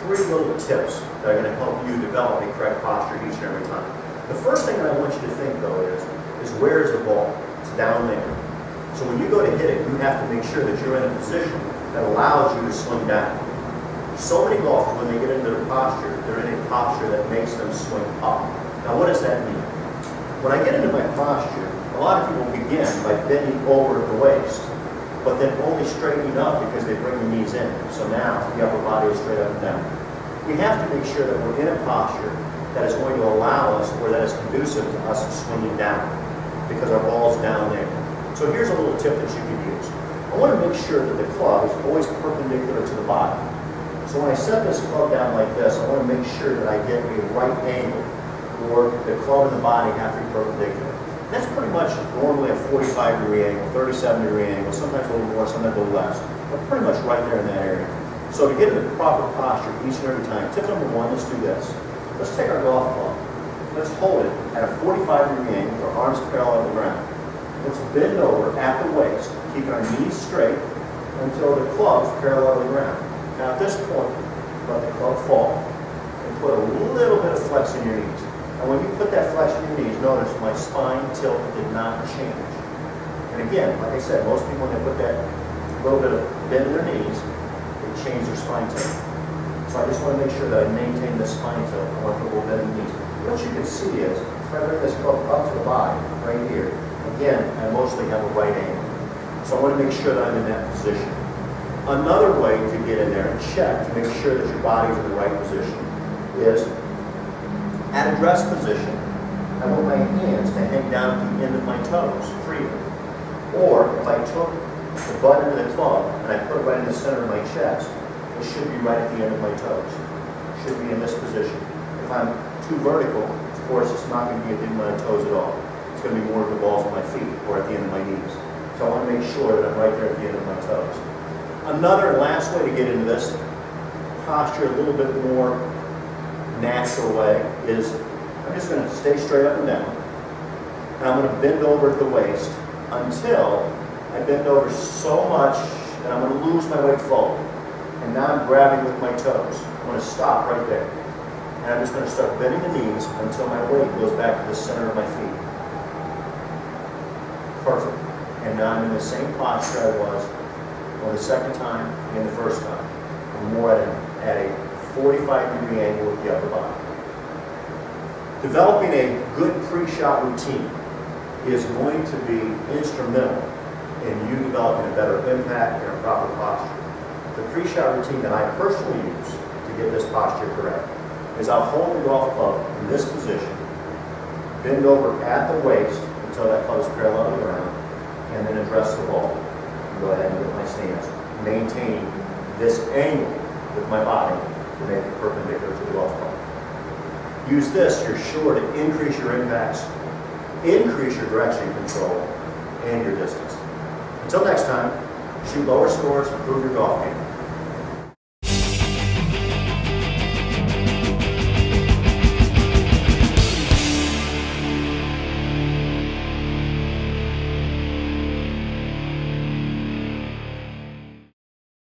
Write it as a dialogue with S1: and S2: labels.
S1: three little tips that are going to help you develop a correct posture each and every time. The first thing that I want you to think, though, is where is the ball? It's down there. So when you go to hit it, you have to make sure that you're in a position that allows you to swing down. So many golfers, when they get into their posture, they're in a posture that makes them swing up. Now, what does that mean? When I get into my posture, a lot of people begin by bending over at the waist, but then only straightening up because they bring the knees in. So now the upper body is straight up and down. We have to make sure that we're in a posture that is going to allow us, or that is conducive to us swinging down, because our ball's down there. So here's a little tip that you can use. I want to make sure that the club is always perpendicular to the body. So when I set this club down like this, I want to make sure that I get a right angle, or the club and the body have to be perpendicular. And that's pretty much normally a 45-degree angle, 37-degree angle, sometimes a little more, sometimes a little less, but pretty much right there in that area. So to get in the proper posture each and every time, tip number one, let's do this. Let's take our golf club. Let's hold it at a 45-degree angle with our arms parallel to the ground. Let's bend over at the waist, keeping our knees straight until the club's parallel to the ground. Now at this point, let the club fall and put a little bit of flex in your knees. And when you put that flex in your knees, notice my spine tilt did not change. And again, like I said, most people, when they put that little bit of bend in their knees, they change their spine tilt. So I just want to make sure that I maintain this spine tilt. I want to put a little bend in the knees. What you can see is, if I bring this club up to the body, right here, again, I mostly have a right angle. So I want to make sure that I'm in that position. Another way to get in there and check to make sure that your body's in the right position is, at a rest position, I want my hands to hang down at the end of my toes freely. Or if I took the butt end of the club and I put it right in the center of my chest, it should be right at the end of my toes. It should be in this position. If I'm too vertical, of course, it's not going to be at the end of my toes at all. It's going to be more of the balls of my feet or at the end of my knees. So I want to make sure that I'm right there at the end of my toes. Another last way to get into this posture a little bit more natural way is I'm just going to stay straight up and down. And I'm going to bend over at the waist until I bend over so much that I'm going to lose my weight forward. And now I'm grabbing with my toes. I'm going to stop right there. And I'm just going to start bending the knees until my weight goes back to the center of my feet. Perfect. And now I'm in the same posture I was on the second time and the first time. I'm more at a 45-degree angle with the upper body. Developing a good pre-shot routine is going to be instrumental in you developing a better impact and a proper posture. The pre-shot routine that I personally use to get this posture correct is I'll hold the golf club in this position, bend over at the waist until that club is parallel to the ground, and then address the ball. Go ahead and get my stance, maintaining this angle with my body to make it perpendicular to the golf club. Use this, you're sure to increase your impacts, increase your direction control, and your distance. Until next time, shoot lower scores, improve your golf game.